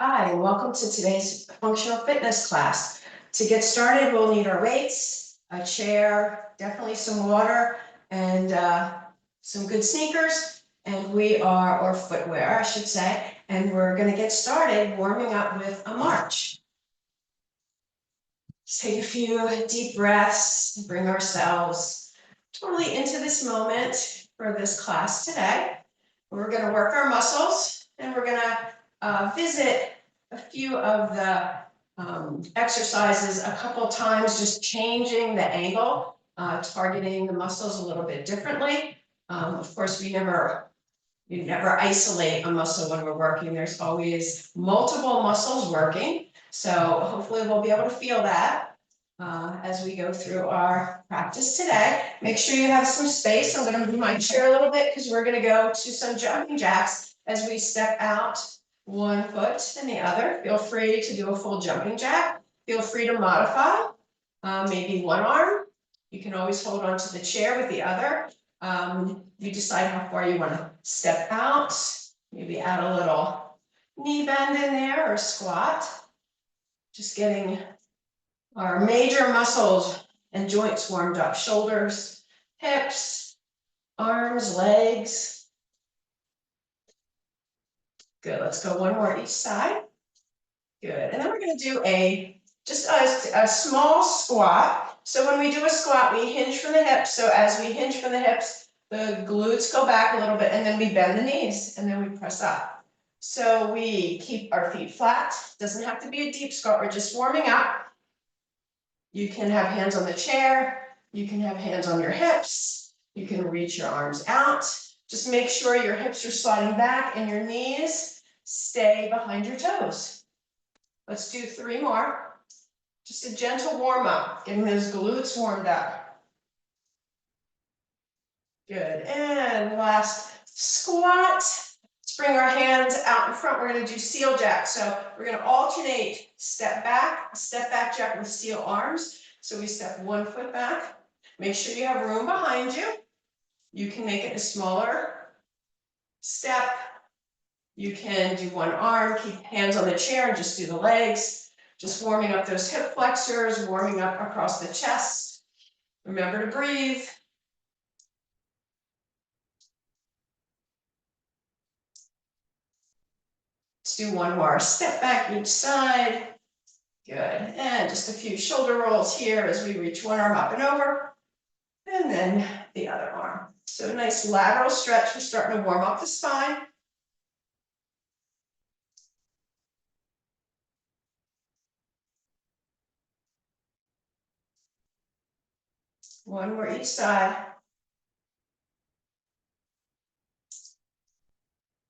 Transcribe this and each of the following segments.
Hi, and welcome to today's functional fitness class. To get started, we'll need our weights, a chair, definitely some water, and some good sneakers. Or footwear, I should say, and we're going to get started warming up with a march. Let's take a few deep breaths, bring ourselves totally into this moment for this class today. We're going to work our muscles, and we're going to visit a few of the exercises a couple times, just changing the angle, targeting the muscles a little bit differently. Of course, you never isolate a muscle when we're working. There's always multiple muscles working. So hopefully we'll be able to feel that as we go through our practice today. Make sure you have some space. I'm going to move my chair a little bit because we're going to go to some jumping jacks as we step out one foot and the other. Feel free to do a full jumping jack. Feel free to modify maybe one arm. You can always hold onto the chair with the other. You decide how far you want to step out, maybe add a little knee bend in there or squat. Just getting our major muscles and joints warmed up, shoulders, hips, arms, legs. Good, let's go one more each side. Good, and then we're going to do just a small squat. So when we do a squat, we hinge from the hips. So as we hinge from the hips, the glutes go back a little bit, and then we bend the knees, and then we press up. So we keep our feet flat. Doesn't have to be a deep squat. We're just warming up. You can have hands on the chair. You can have hands on your hips. You can reach your arms out. Just make sure your hips are sliding back and your knees stay behind your toes. Let's do 3 more. Just a gentle warm up, getting those glutes warmed up. Good, and last squat. Let's bring our hands out in front. We're going to do seal jack. So we're going to alternate step back jack with seal arms. So we step 1 foot back. Make sure you have room behind you. You can make it a smaller step. You can do one arm, keep hands on the chair, and just do the legs. Just warming up those hip flexors, warming up across the chest. Remember to breathe. Let's do one more. Step back each side. Good. And just a few shoulder rolls here as we reach one arm up and over. And then the other arm. So a nice lateral stretch. We're starting to warm up the spine. One more each side.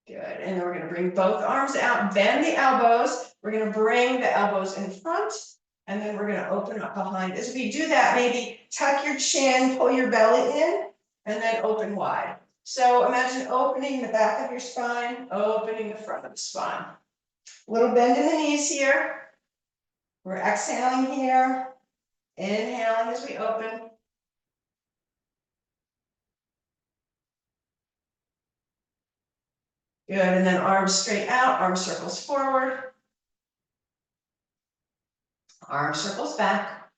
Good, and then we're going to bring both arms out, bend the elbows. We're going to bring the elbows in front, and then we're going to open up behind. As we do that, maybe tuck your chin, pull your belly in, and then open wide. So imagine opening the back of your spine, opening the front of the spine. A little bend in the knees here. We're exhaling here, inhaling as we open. Good, and then arms straight out, arm circles forward. Arm circles back.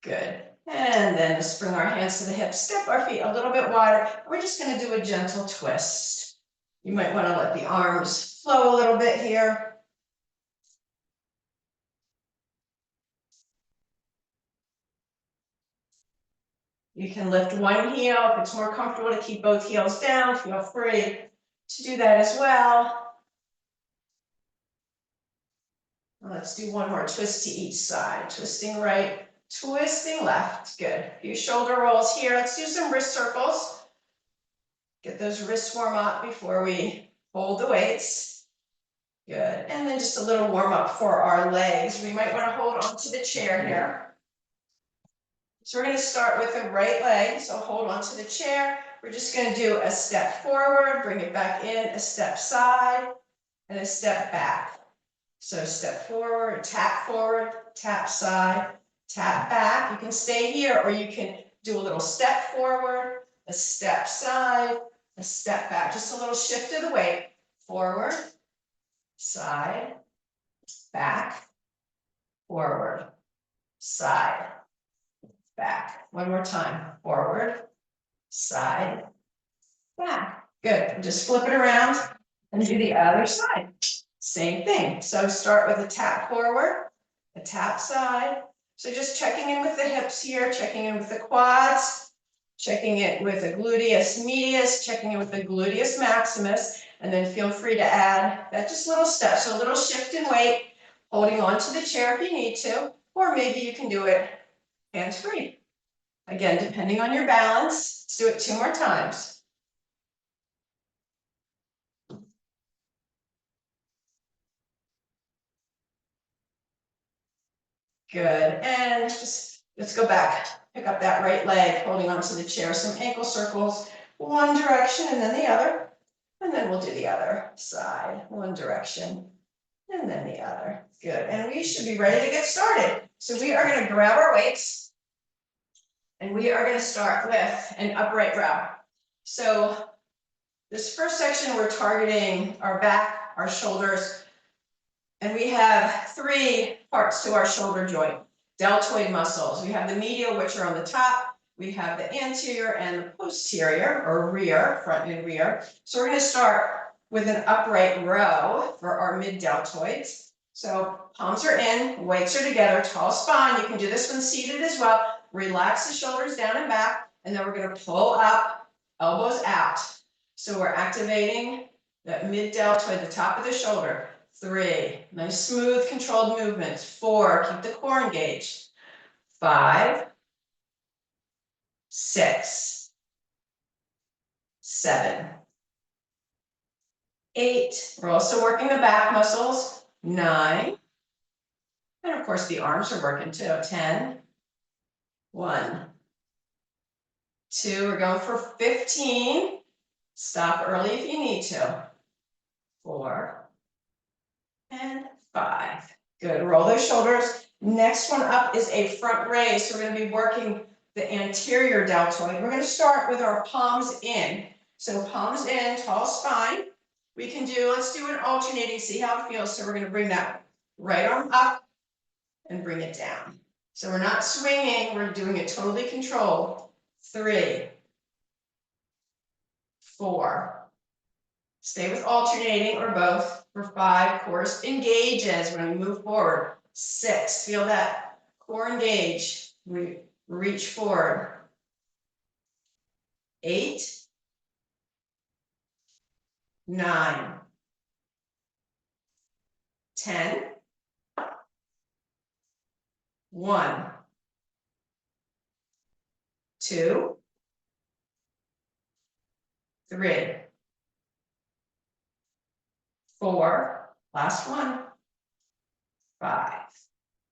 Good. And then just bring our hands to the hips, step our feet a little bit wider. We're just going to do a gentle twist. You might want to let the arms flow a little bit here. You can lift one heel. If it's more comfortable to keep both heels down, feel free to do that as well. Let's do one more twist to each side. Twisting right, twisting left. Good. A few shoulder rolls here. Let's do some wrist circles. Get those wrists warm up before we hold the weights. Good. And then just a little warm up for our legs. We might want to hold onto the chair here. So we're going to start with the right leg. So hold onto the chair. We're just going to do a step forward, bring it back in, a step side, and a step back. So step forward, tap side, tap back. You can stay here, or you can do a little step forward, a step side, a step back. Just a little shift of the weight. forward, side, back, forward, side, back. One more time, forward, side, back. Good, just flip it around and do the other side. Same thing, so start with a tap forward, a tap side. So just checking in with the hips here, checking in with the quads, checking it with the gluteus medius, checking in with the gluteus maximus, and then feel free to add that just little step. So a little shift in weight, holding on to the chair if you need to, or maybe you can do it hands-free. Again, depending on your balance, let's do it 2 more times. Good, and just, let's go back. Pick up that right leg, holding onto the chair, some ankle circles, one direction and then the other. And then we'll do the other side, one direction, and then the other. Good, and we should be ready to get started. So we are gonna grab our weights, and we are gonna start with an upright row. So this first section, we're targeting our back, our shoulders, and we have 3 parts to our shoulder joint. Deltoid muscles. We have the medial, which are on the top. We have the anterior and the posterior, or rear, front and rear. So we're going to start with an upright row for our mid-deltoids. So palms are in, weights are together, tall spine. You can do this when seated as well. Relax the shoulders down and back, and then we're going to pull up, elbows out. So we're activating that mid-deltoid, the top of the shoulder. 3, nice smooth controlled movements. 4, keep the core engaged. 5, 6, 7, 8. We're also working the back muscles. 9, and of course the arms are working too. 10, 1, 2. We're going for 15. Stop early if you need to. 4, and 5. Good, roll those shoulders. Next one up is a front raise. So we're going to be working the anterior deltoid. We're going to start with our palms in. So palms in, tall spine. We can do, let's do an alternating, see how it feels. So we're going to bring that right arm up and bring it down. So we're not swinging, we're doing it totally controlled. 3, 4. Stay with alternating or both. For 5, core engages when we move forward. 6, feel that core engage. We reach forward. 8, 9, 10, 1, 2, 3, 4, last one, 5.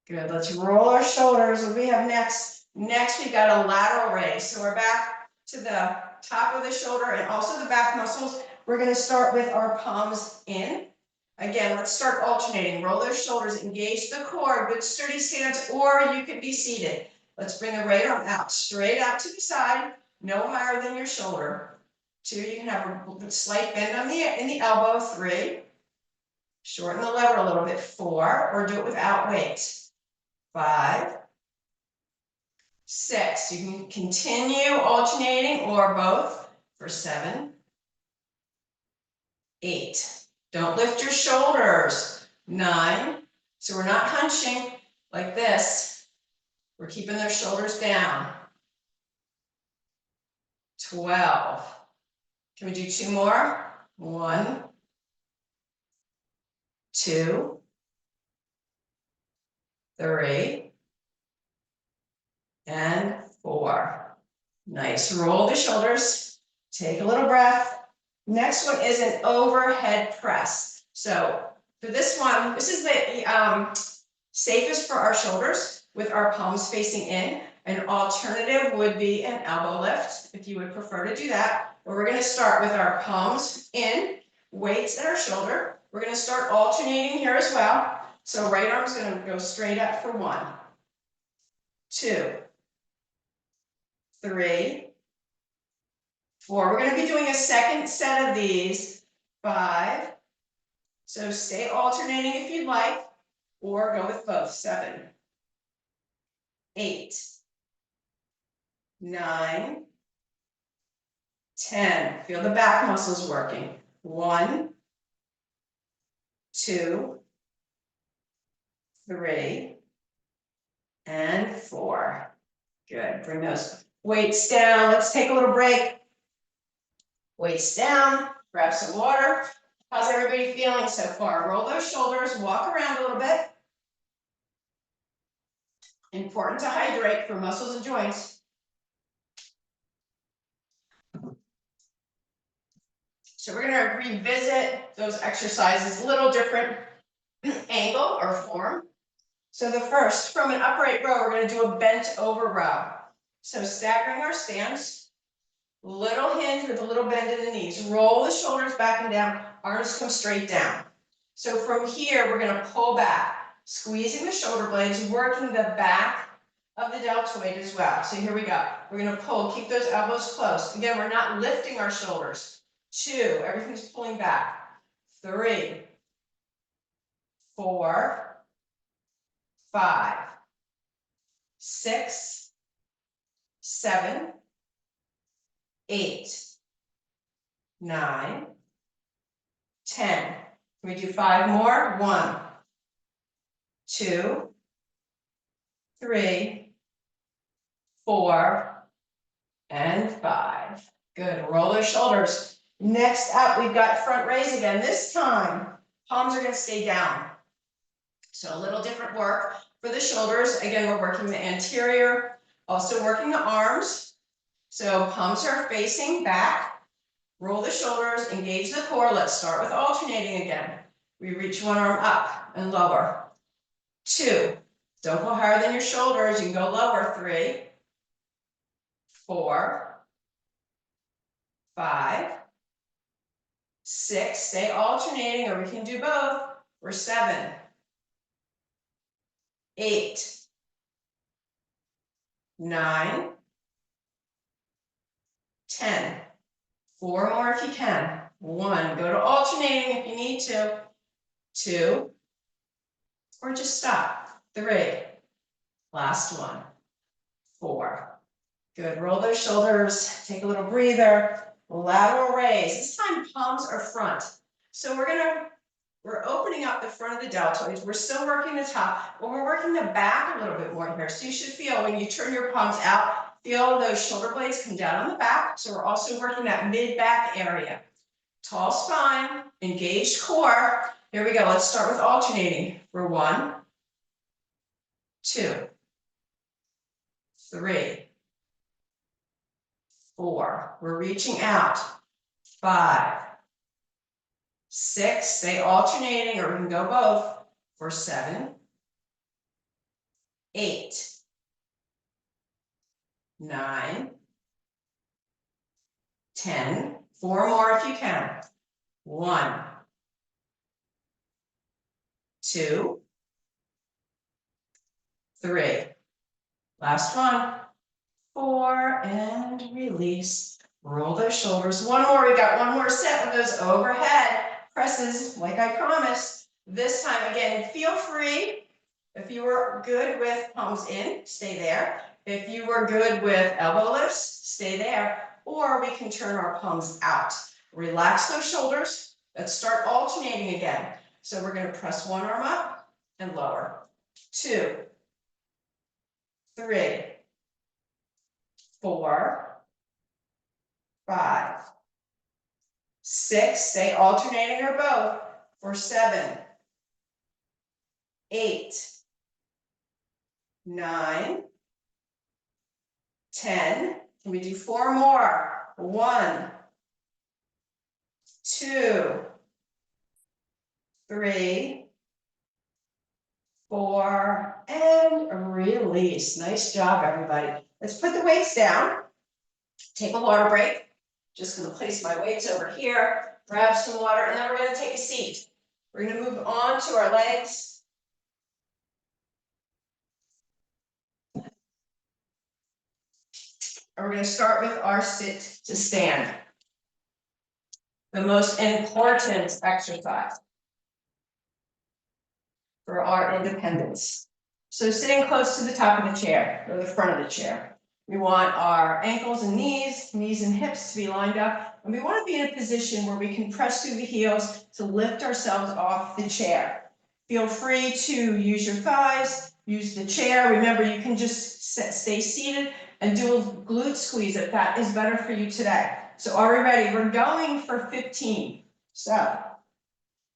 Good, let's roll our shoulders. What do we have next? Next, we've got a lateral raise. So we're back to the top of the shoulder and also the back muscles. We're going to start with our palms in. Again, let's start alternating. Roll those shoulders, engage the core, good sturdy stance, or you could be seated. Let's bring the right arm out, straight out to the side, no higher than your shoulder. 2, you can have a slight bend on in the elbow. 3, shorten the lever a little bit. 4, or do it without weight. 5, 6, you can continue alternating or both for 7, 8. Don't lift your shoulders. 9, so we're not hunching like this. We're keeping those shoulders down. 12. Can we do 2 more? 1, 2, 3, and 4. Nice. Roll the shoulders. Take a little breath. Next one is an overhead press. So for this one, this is the safest for our shoulders with our palms facing in. An alternative would be an elbow lift if you would prefer to do that. But we're going to start with our palms in, weights at our shoulder. We're going to start alternating here as well. So right arm's going to go straight up for 1, 2, 3, 4. We're going to be doing a second set of these. 5, So stay alternating if you'd like, or go with both. 7, 8, 9, 10. Feel the back muscles working. 1, 2, 3, and 4. Good. Bring those weights down. Let's take a little break. Weights down. Grab some water. How's everybody feeling so far? Roll those shoulders. Walk around a little bit. Important to hydrate for muscles and joints. So we're going to revisit those exercises, a little different angle or form. So the first, from an upright row, we're going to do a bent over row. So staggering our stance, little hinge with a little bend in the knees. Roll the shoulders back and down, arms come straight down. So from here, we're going to pull back, squeezing the shoulder blades, working the back of the deltoid as well. So here we go. We're going to pull, keep those elbows close. Again, we're not lifting our shoulders. 2, everything's pulling back. 3, 4, 5, 6, 7, 8, 9, 10. Can we do 5 more? 1, 2, 3, 4, and 5. Good. Roll those shoulders. Next up, we've got front raise again. This time, palms are going to stay down. So a little different work for the shoulders. Again, we're working the anterior, also working the arms. So palms are facing back. Roll the shoulders, engage the core. Let's start with alternating again. We reach one arm up and lower. 2. Don't go higher than your shoulders. You can go lower. 3, 4, 5, 6. Stay alternating, or we can do both. We're 7, 8, 9, 10. 4 more if you can. 1. Go to alternating if you need to. 2. Or just stop. 3. Last one. 4. Good. Roll those shoulders. Take a little breather. Lateral raise. This time palms are front. So we're opening up the front of the deltoids. We're still working the top, but we're working the back a little bit more here. So you should feel when you turn your palms out, feel those shoulder blades come down on the back. So we're also working that mid-back area. Tall spine, engaged core. Here we go. Let's start with alternating. For 1, 2, 3, 4. We're reaching out. 5, 6. Stay alternating, or we can go both. For 7, 8, 9, 10. 4 more if you can. 1, 2, 3. Last one. 4, and release. Roll those shoulders. 1 more. We got 1 more set of those overhead presses, like I promised. This time, again, feel free. If you were good with palms in, stay there. If you were good with elbow lifts, stay there. Or we can turn our palms out. Relax those shoulders. Let's start alternating again. So we're going to press 1 arm up and lower. 2, 3, 4, 5, 6. Stay alternating or both. For 7, 8, 9, 10. Can we do 4 more? 1, 2, 3, 4, and release. Nice job, everybody. Let's put the weights down. Take a water break. Just going to place my weights over here, grab some water, and then we're going to take a seat. We're going to move on to our legs. And we're going to start with our sit to stand. The most important exercise. for our independence. So sitting close to the top of the chair or the front of the chair. We want our ankles and knees and hips to be lined up. And we want to be in a position where we can press through the heels to lift ourselves off the chair. Feel free to use your thighs, use the chair. Remember, you can just stay seated and do a glute squeeze if that is better for you today. So are we ready? We're going for 15. So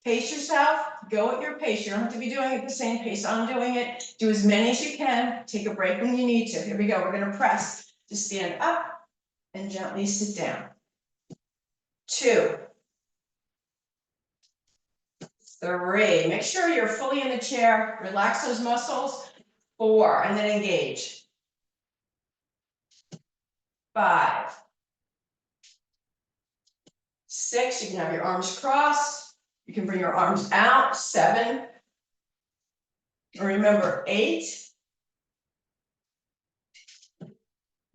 pace yourself, go at your pace. You don't have to be doing it the same pace I'm doing it. Do as many as you can. Take a break when you need to. Here we go. We're going to press to stand up and gently sit down. 2, 3. Make sure you're fully in the chair. Relax those muscles. 4, and then engage. 5, 6. You can have your arms crossed. You can bring your arms out. 7. Remember, 8,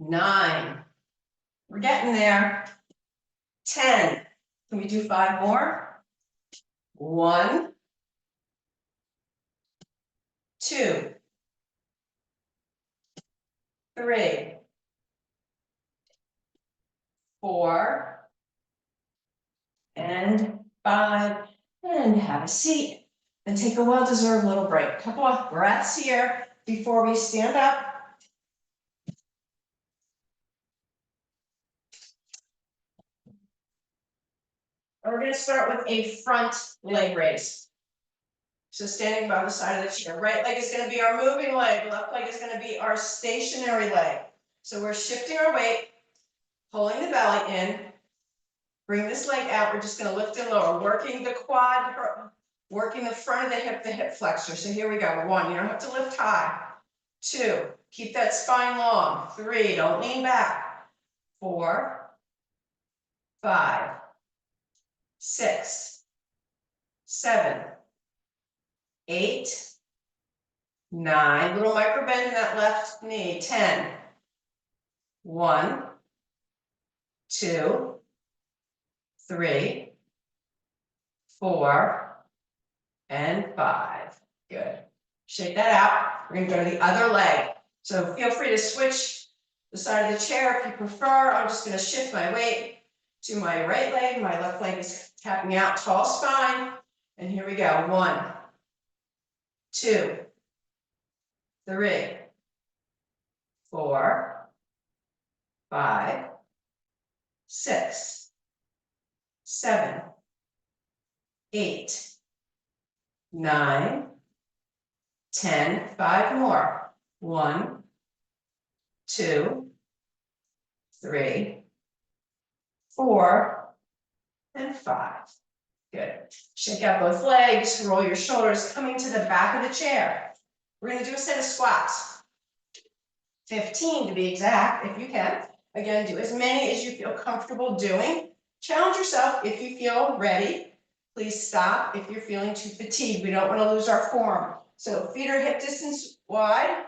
9. We're getting there. 10. Can we do 5 more? 1, 2, 3, 4, and 5. And have a seat and take a well-deserved little break. A couple of breaths here before we stand up. And we're going to start with a front leg raise. So standing by the side of the chair. Right leg is going to be our moving leg. Left leg is going to be our stationary leg. So we're shifting our weight, pulling the belly in. Bring this leg out. We're just going to lift and lower, working the quad, working the front of the hip flexor. So here we go. 1, you don't have to lift high. 2, keep that spine long. 3, don't lean back. 4, 5, 6, 7, 8, 9. Little micro bend in that left knee. 10. 1, 2, 3, 4, and 5. Good. Shake that out. We're going to go to the other leg. So feel free to switch the side of the chair if you prefer. I'm just going to shift my weight to my right leg. My left leg is tapping out, tall spine. And here we go. 1, 2, 3, 4, 5, 6, 7, 8, 9, 10, 5 more. 1, 2, 3, 4, and 5. Good. Shake out both legs, roll your shoulders, coming to the back of the chair. We're going to do a set of squats. 15 to be exact, if you can. Again, do as many as you feel comfortable doing. Challenge yourself if you feel ready. Please stop if you're feeling too fatigued. We don't want to lose our form. So feet are hip distance wide.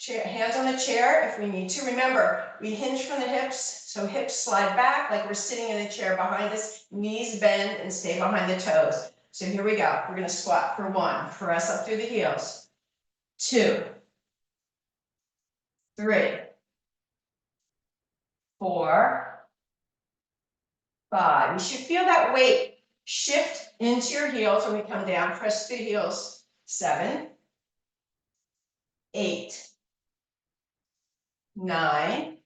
Hands on the chair if we need to. Remember, we hinge from the hips, so hips slide back like we're sitting in a chair behind us. Knees bend and stay behind the toes. So here we go. We're going to squat for 1. Press up through the heels. 2, 3, 4, 5. You should feel that weight shift into your heels when we come down. Press through the heels. 7, 8, 9,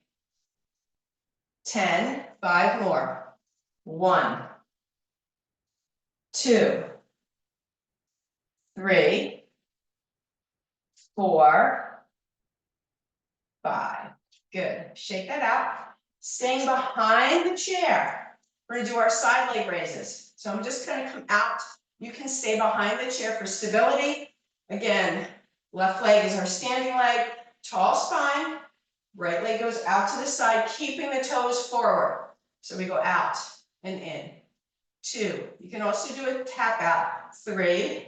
10, 5 more. 1, 2, 3, 4, 5. Good. Shake that out. Staying behind the chair. We're going to do our side leg raises. So I'm just going to come out. You can stay behind the chair for stability. Again, left leg is our standing leg. Tall spine. Right leg goes out to the side, keeping the toes forward. So we go out and in. 2. You can also do a tap out. 3.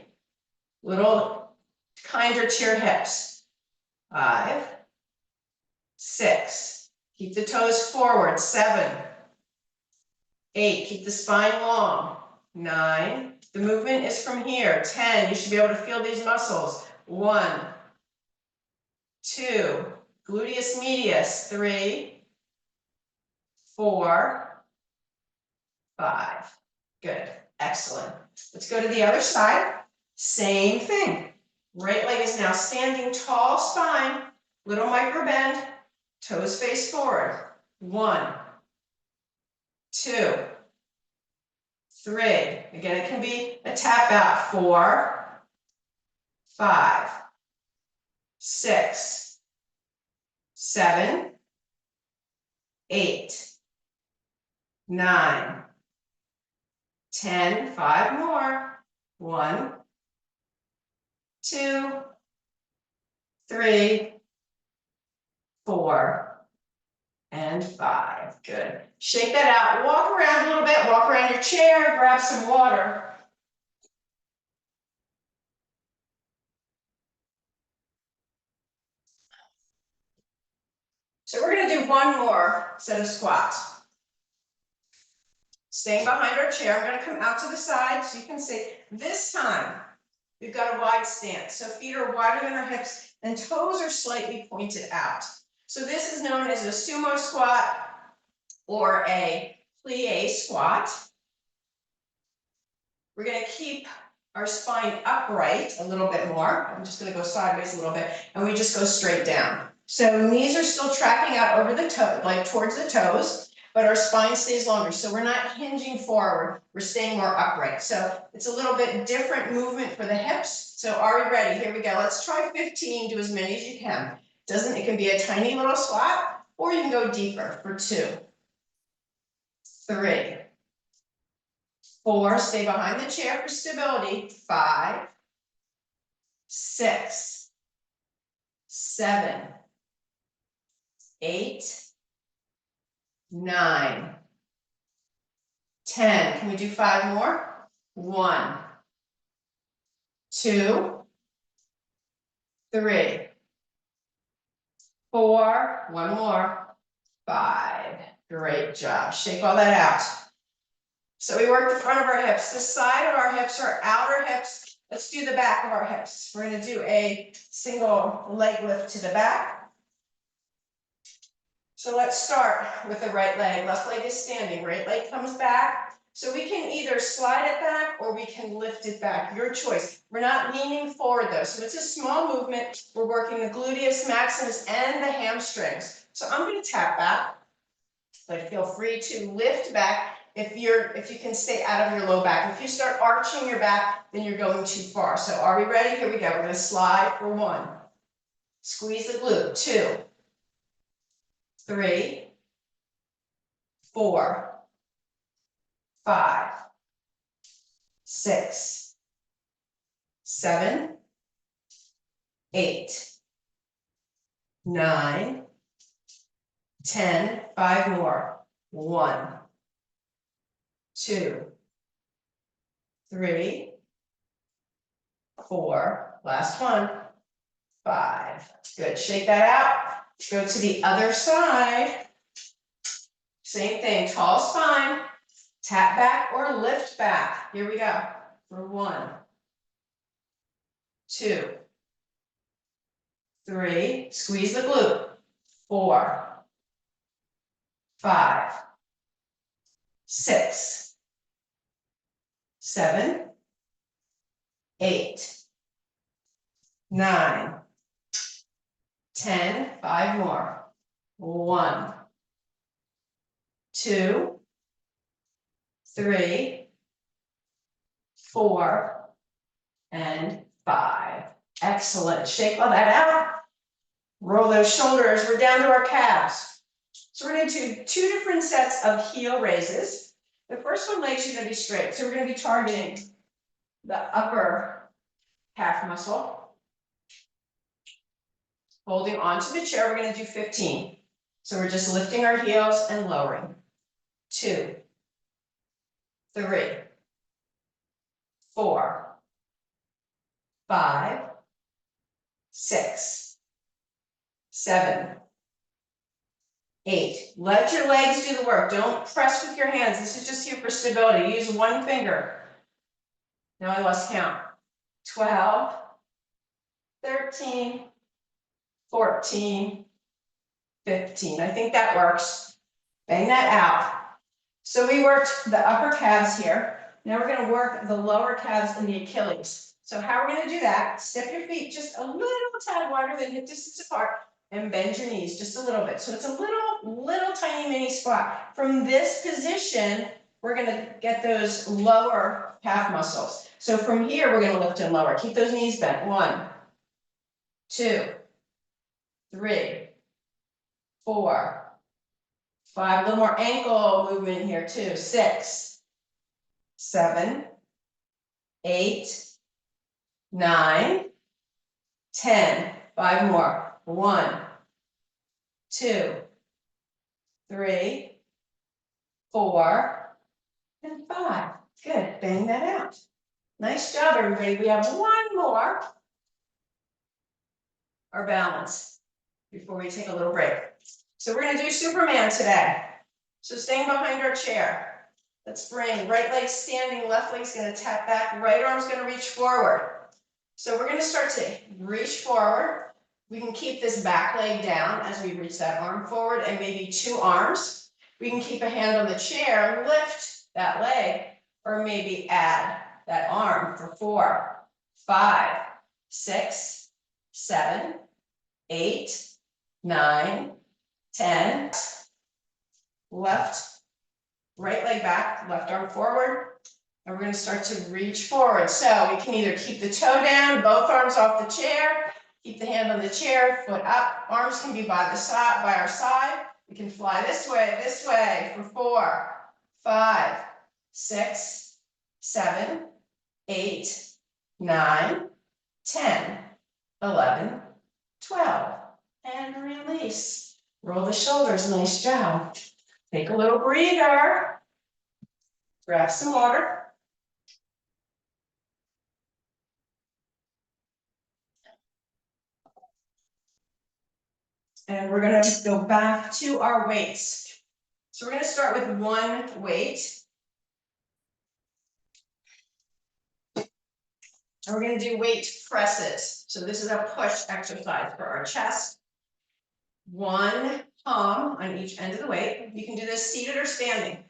Little kinder to your hips. 5. 6. Keep the toes forward. 7. 8. Keep the spine long. 9. The movement is from here. 10. You should be able to feel these muscles. 1, 2. Gluteus medius. 3, 4, 5. Good. Excellent. Let's go to the other side. Same thing. Right leg is now standing tall spine. Little micro bend. Toes face forward. 1, 2, 3. Again, it can be a tap out. 4, 5, 6, 7, 8, 9, 10. 5 more. 1, 2, 3, 4, and 5. Good. Shake that out. Walk around a little bit. Walk around your chair. Grab some water. So we're going to do one more set of squats. Staying behind our chair, I'm going to come out to the side so you can see. This time, we've got a wide stance. So feet are wider than our hips and toes are slightly pointed out. So this is known as a sumo squat or a plie squat. We're going to keep our spine upright a little bit more. I'm just going to go sideways a little bit, and we just go straight down. So knees are still tracking out over the toe, like towards the toes, but our spine stays longer. So we're not hinging forward. We're staying more upright. So it's a little bit different movement for the hips. So are we ready? Here we go. Let's try 15. Do as many as you can. It can be a tiny little squat, or you can go deeper for 2, 3, 4, stay behind the chair for stability. 5, 6, 7, 8, 9, 10. Can we do 5 more? 1, 2, 3, 4, 1 more, 5. Great job. Shake all that out. So we work the front of our hips. The side of our hips are outer hips. Let's do the back of our hips. We're going to do a single leg lift to the back. So let's start with the right leg. Left leg is standing. Right leg comes back. So we can either slide it back or we can lift it back. Your choice. We're not leaning forward though. So it's a small movement. We're working the gluteus maximus and the hamstrings. So I'm going to tap back. But feel free to lift back if you can stay out of your low back. If you start arching your back, then you're going too far. So are we ready? Here we go. We're going to slide for 1. Squeeze the glute. 2, 3, 4, 5, 6, 7, 8, 9, 10. 5 more. 1, 2, 3, 4. Last one. 5. Good. Shake that out. Go to the other side. Same thing. Tall spine. Tap back or lift back. Here we go. For 1, 2, 3. Squeeze the glute. 4, 5, 6, 7, 8, 9, 10. 5 more. 1, 2, 3, 4, and 5. Excellent. Shake all that out. Roll those shoulders. We're down to our calves. So we're going to do 2 different sets of heel raises. The first one, legs are going to be straight. So we're going to be targeting the upper calf muscle. Holding onto the chair, we're going to do 15. So we're just lifting our heels and lowering. 2, 3, 4, 5, 6, 7, 8. Let your legs do the work. Don't press with your hands. This is just here for stability. Use one finger. Now I lost count. 12, 13, 14, 15. I think that works. Bang that out. So we worked the upper calves here. Now we're going to work the lower calves and the Achilles. So how are we going to do that? Step your feet just a little tad wider than hip distance apart and bend your knees just a little bit. So it's a little tiny mini squat. From this position, we're going to get those lower calf muscles. So from here, we're going to lift and lower. Keep those knees bent. 1, 2, 3, 4, 5. A little more ankle movement here too. 6, 7, 8, 9, 10. 5 more. 1, 2, 3, 4, and 5. Good. Bang that out. Nice job, everybody. We have one more. Our balance before we take a little break. So we're going to do Superman today. So staying behind our chair. Let's bring right leg standing, left leg's going to tap back, right arm's going to reach forward. So we're going to start to reach forward. We can keep this back leg down as we reach that arm forward and maybe 2 arms. We can keep a hand on the chair, lift that leg, or maybe add that arm for 4, 5, 6, 7, 8, 9, 10. Left, right leg back, left arm forward. And we're going to start to reach forward. So we can either keep the toe down, both arms off the chair, keep the hand on the chair, foot up. Arms can be by the side, by our side. We can fly this way for 4, 5, 6, 7, 8, 9, 10, 11, 12. And release. Roll the shoulders. Nice job. Take a little breather. Grab some water. And we're going to go back to our weights. So we're going to start with one weight. And we're going to do weight presses. So this is a push exercise for our chest. 1 palm on each end of the weight. You can do this seated or standing.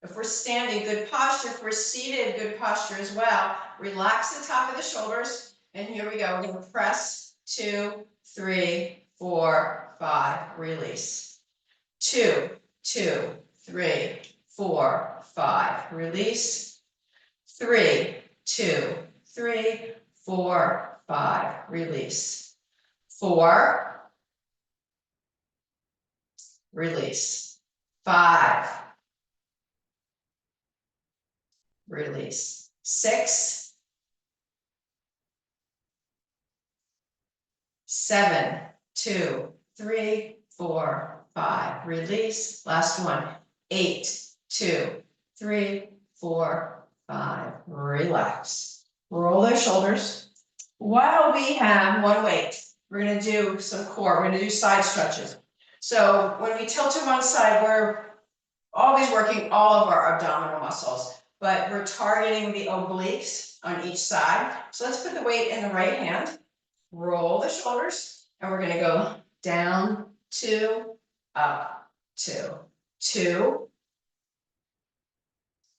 If we're standing, good posture. If we're seated, good posture as well. Relax the top of the shoulders. And here we go. We're going to press 2, 3, 4, 5. Release. 2, 2, 3, 4, 5. Release. 3, 2, 3, 4, 5. Release. 4. Release. 5. Release. 6, 7, 2, 3, 4, 5. Release. Last one. 8, 2, 3, 4, 5. Relax. Roll those shoulders. While we have one weight, we're going to do some core. We're going to do side stretches. So when we tilt to one side, we're always working all of our abdominal muscles, but we're targeting the obliques on each side. So let's put the weight in the right hand, roll the shoulders, and we're going to go down, 2, up, 2, 2.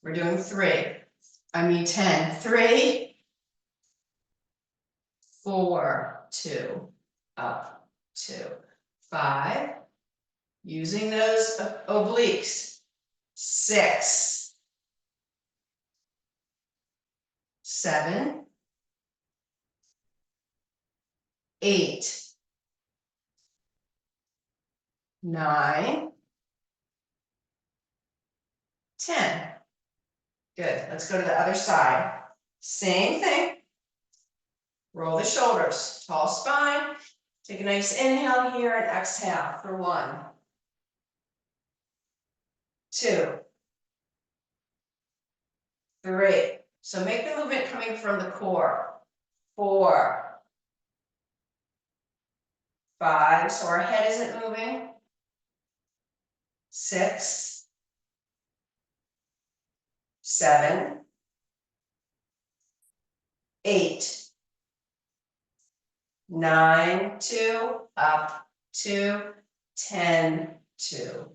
We're doing 3. 10. 3, 4, 2, up, 2, 5. Using those obliques. 6, 7, 8, 9, 10. Good. Let's go to the other side. Same thing. Roll the shoulders. Tall spine. Take a nice inhale here and exhale for 1, 2, 3. So make the movement coming from the core. 4, 5. So our head isn't moving. 6, 7, 8, 9, 2, up, 2, 10, 2,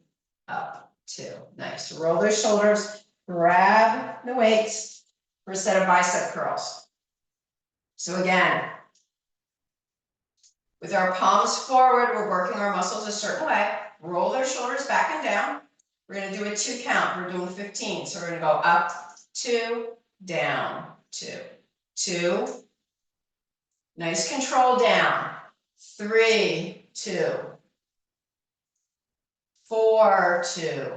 up, 2. Nice. Roll those shoulders, grab the weights for a set of bicep curls. So again, with our palms forward, we're working our muscles a certain way. Roll their shoulders back and down. We're going to do a 2 count. We're doing 15. So we're going to go up, 2, down, 2, 2. Nice control down. 3, 2, 4, 2,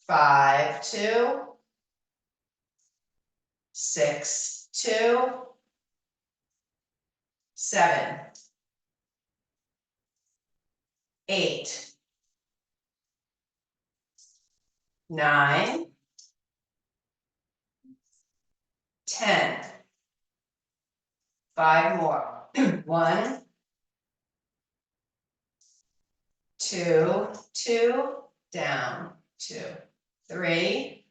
5, 2, 6, 2, 7, 8, 9, 10. 5 more. 1, 2, 2, down, 2, 3,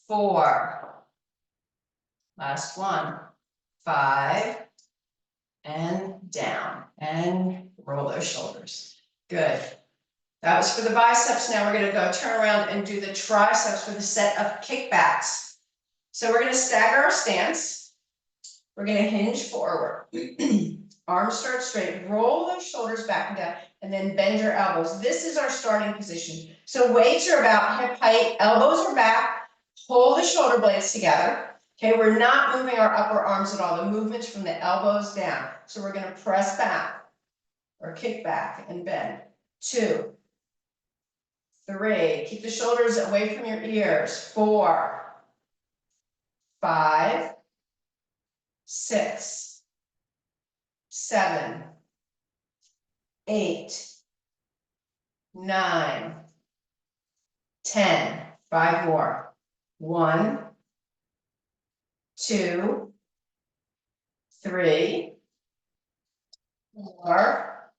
4. Last one. 5, and down, and roll those shoulders. Good. That was for the biceps. Now we're going to go turn around and do the triceps with a set of kickbacks. So we're going to stagger our stance. We're going to hinge forward. Arms start straight. Roll those shoulders back and down, and then bend your elbows. This is our starting position. So weights are about hip height. Elbows are back. Pull the shoulder blades together. Okay, we're not moving our upper arms at all. The movement's from the elbows down. So we're going to press back or kick back and bend. 2, 3. Keep the shoulders away from your ears. 4, 5, 6, 7, 8, 9, 10. 5 more. 1, 2, 3, 4,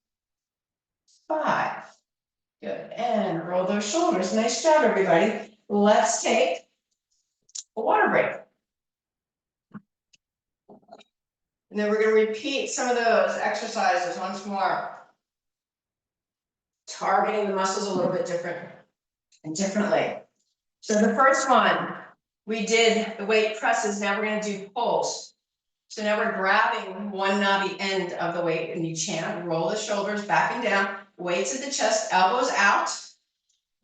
5. Good. And roll those shoulders. Nice job, everybody. Let's take a water break. And then we're going to repeat some of those exercises once more. Targeting the muscles a little bit differently. So the first one, we did the weight presses. Now we're going to do pulls. So now we're grabbing one knobby end of the weight in each hand. Roll the shoulders back and down. Weights at the chest, elbows out.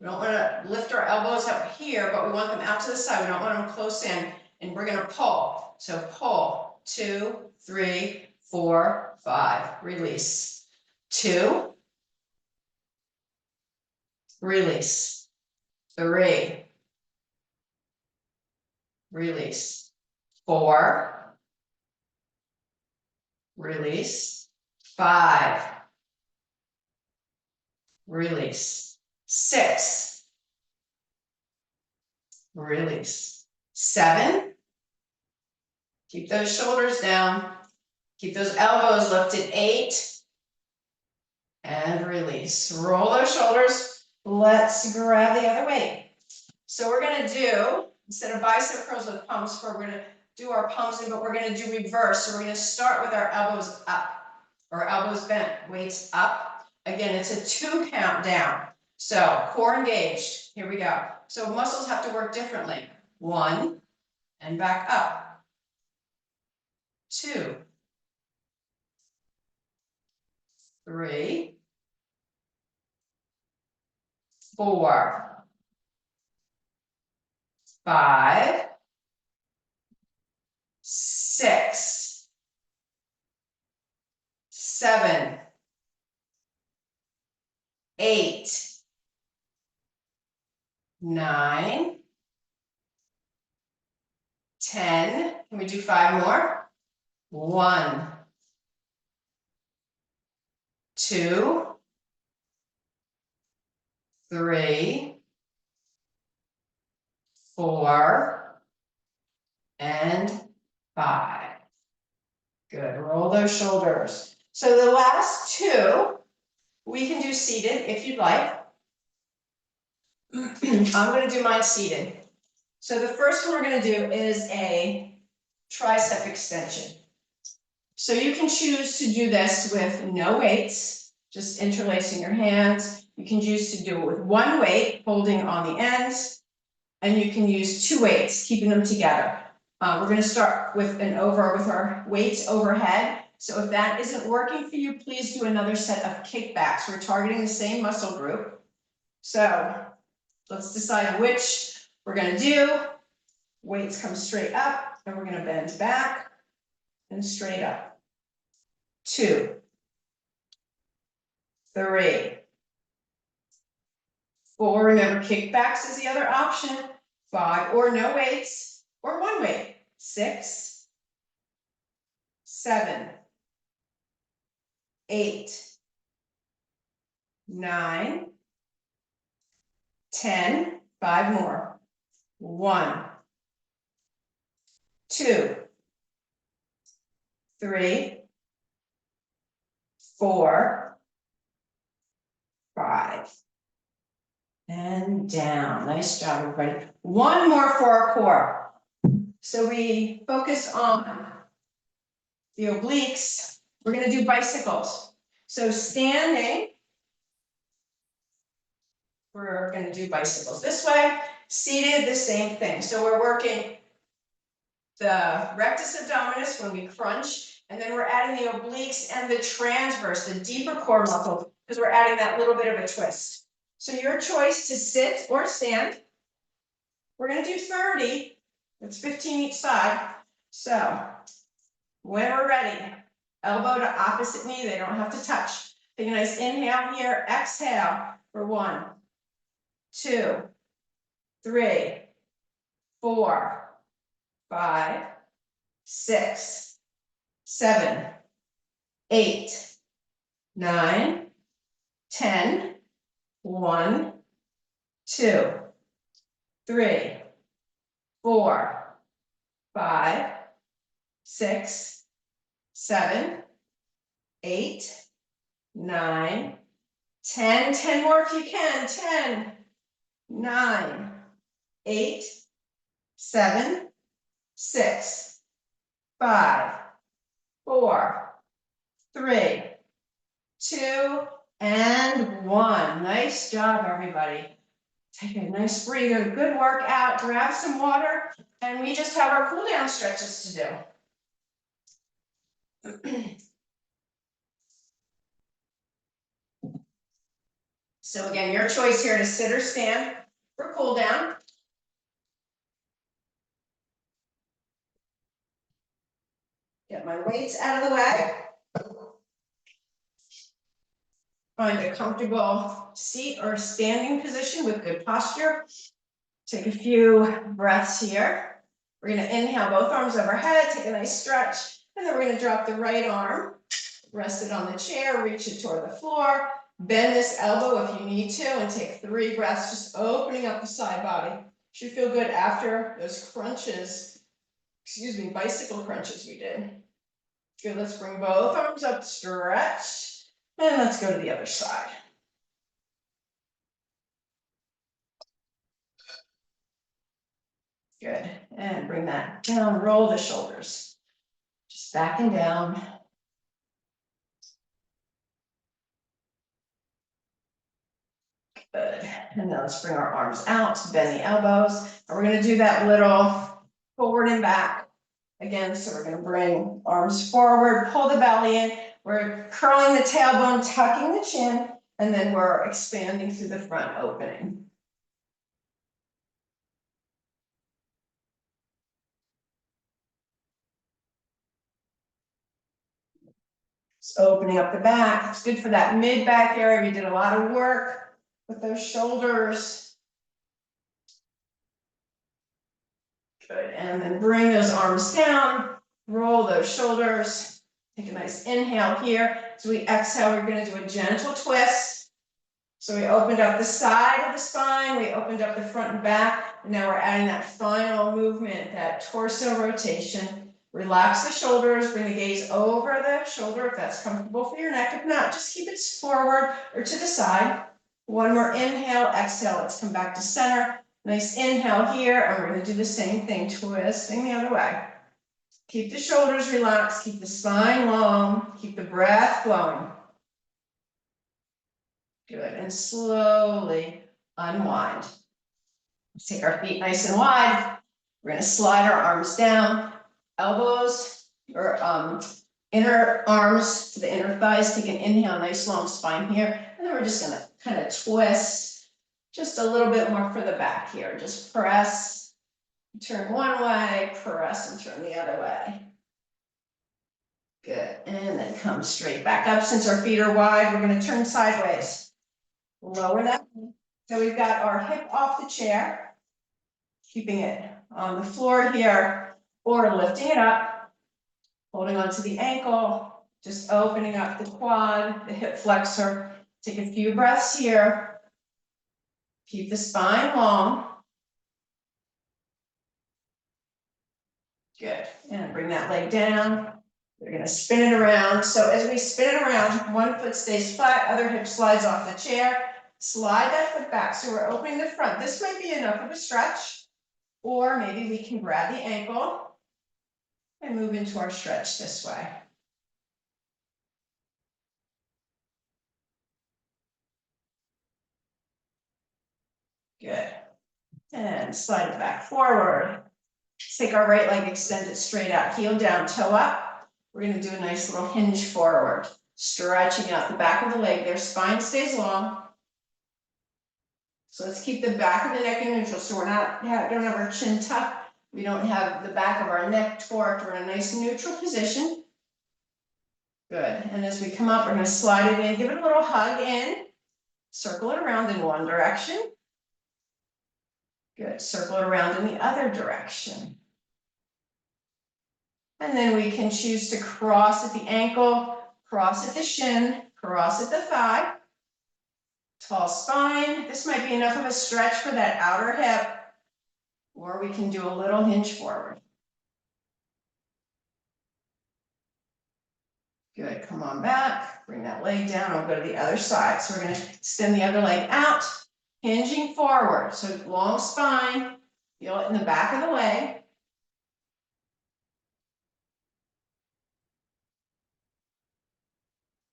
We don't want to lift our elbows up here, but we want them out to the side. We don't want them close in. And we're going to pull. So pull. 2, 3, 4, 5. Release. 2. Release. 3. Release. 4. Release. 5. Release. 6. Release. 7. Keep those shoulders down. Keep those elbows lifted. 8. And release. Roll those shoulders. Let's grab the other weight. So we're going to do, instead of bicep curls with palms forward, we're going to do our palms in, but we're going to do reverse. So we're going to start with our elbows up, or elbows bent, weights up. Again, it's a 2 count down. So core engaged. Here we go. So muscles have to work differently. 1, and back up. 2, 3, 4, 5, 6, 7, 8, 9, 10. Can we do 5 more? 1, 2, 3, 4, and 5. Good. Roll those shoulders. So the last 2, we can do seated if you'd like. I'm going to do mine seated. So the first one we're going to do is a tricep extension. So you can choose to do this with no weights, just interlacing your hands. You can choose to do it with one weight, holding on the ends, and you can use two weights, keeping them together. We're going to start with our weights overhead. So if that isn't working for you, please do another set of kickbacks. We're targeting the same muscle group. So let's decide which we're going to do. Weights come straight up, and we're going to bend back and straight up. 2, 3, 4. Remember, kickbacks is the other option. 5, or no weights, or one weight. 6, 7, 8, 9, 10. 5 more. 1, 2, 3, 4, 5. And down. Nice job, everybody. One more for our core. So we focus on the obliques. We're going to do bicycles. So standing, we're going to do bicycles this way. Seated, the same thing. So we're working the rectus abdominis when we crunch, and then we're adding the obliques and the transverse, the deeper core muscle, because we're adding that little bit of a twist. So your choice to sit or stand. We're going to do 30. That's 15 each side. So when we're ready, elbow to opposite knee, they don't have to touch. Take a nice inhale here, exhale for 1, 2, 3, 4, 5, 6, 7, 8, 9, 10. 1, 2, 3, 4, 5, 6, 7, 8, 9, 10. 10 more if you can. 10, 9, 8, 7, 6, 5, 4, 3, 2, and 1. Nice job, everybody. Take a nice breather, good workout, grab some water, and we just have our cool down stretches to do. So again, your choice here to sit or stand for cool down. Get my weights out of the way. Find a comfortable seat or standing position with good posture. Take a few breaths here. We're going to inhale both arms overhead, take a nice stretch, and then we're going to drop the right arm, rest it on the chair, reach it toward the floor, bend this elbow if you need to, and take 3 breaths, just opening up the side body. Should feel good after those crunches, bicycle crunches we did. Good, let's bring both arms up, stretch. And let's go to the other side. Good, and bring that down, roll the shoulders. Just back and down. Good, and now let's bring our arms out, bend the elbows. And we're gonna do that little forward and back. Again, so we're gonna bring arms forward, pull the belly in. We're curling the tailbone, tucking the chin, and then we're expanding through the front opening. Just opening up the back. It's good for that mid-back area. We did a lot of work with those shoulders. Good, and then bring those arms down, roll those shoulders. Take a nice inhale here. So we exhale, we're going to do a gentle twist. So we opened up the side of the spine, we opened up the front and back, and now we're adding that final movement, that torso rotation. Relax the shoulders, bring the gaze over the shoulder if that's comfortable for your neck. If not, just keep it forward or to the side. One more inhale, exhale, let's come back to center. Nice inhale here, and we're gonna do the same thing, twisting the other way. Keep the shoulders relaxed, keep the spine long, keep the breath flowing. Good, and slowly unwind. Let's take our feet nice and wide. We're gonna slide our arms down, elbows or inner arms to the inner thighs. Take an inhale, nice long spine here. And then we're just gonna kind of twist just a little bit more for the back here. Just press, turn one way, press and turn the other way. Good, and then come straight back up. Since our feet are wide, we're gonna turn sideways. Lower that. So we've got our hip off the chair, keeping it on the floor here, or lifting it up, holding onto the ankle, just opening up the quad, the hip flexor. Take a few breaths here. Keep the spine long. Good, and bring that leg down. We're gonna spin it around. So as we spin it around, one foot stays flat, other hip slides off the chair. Slide that foot back, so we're opening the front. This might be enough of a stretch, or maybe we can grab the ankle and move into our stretch this way. Good, and slide it back forward. Let's take our right leg, extend it straight out, heel down, toe up. We're gonna do a nice little hinge forward, stretching out the back of the leg there, spine stays long. So let's keep the back of the neck in neutral, so we're don't have our chin tucked. We don't have the back of our neck torqued. We're in a nice neutral position. Good, and as we come up, we're gonna slide it in, give it a little hug in, circle it around in one direction. Good, circle it around in the other direction. And then we can choose to cross at the ankle, cross at the shin, cross at the thigh. Tall spine. This might be enough of a stretch for that outer hip, or we can do a little hinge forward. Good, come on back, bring that leg down, I'll go to the other side. So we're gonna extend the other leg out, hinging forward. So long spine, feel it in the back of the leg.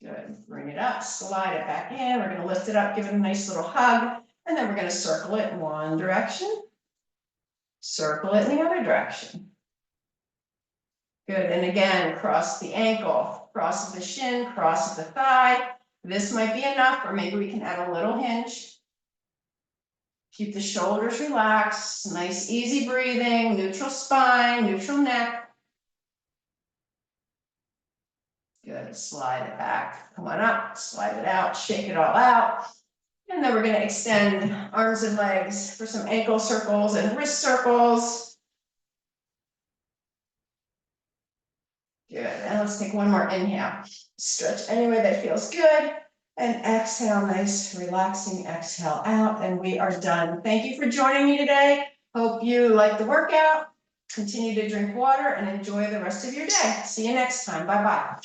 Good, bring it up, slide it back in. We're gonna lift it up, give it a nice little hug, and then we're gonna circle it in one direction, circle it in the other direction. Good, and again, cross the ankle, cross the shin, cross the thigh. This might be enough, or maybe we can add a little hinge. Keep the shoulders relaxed, nice easy breathing, neutral spine, neutral neck. Good, slide it back, come on up, slide it out, shake it all out. And then we're gonna extend arms and legs for some ankle circles and wrist circles. Good, and let's take one more inhale. Stretch any way that feels good. And exhale, nice, relaxing exhale out, and we are done. Thank you for joining me today. Hope you like the workout. Continue to drink water and enjoy the rest of your day. See you next time. Bye-bye.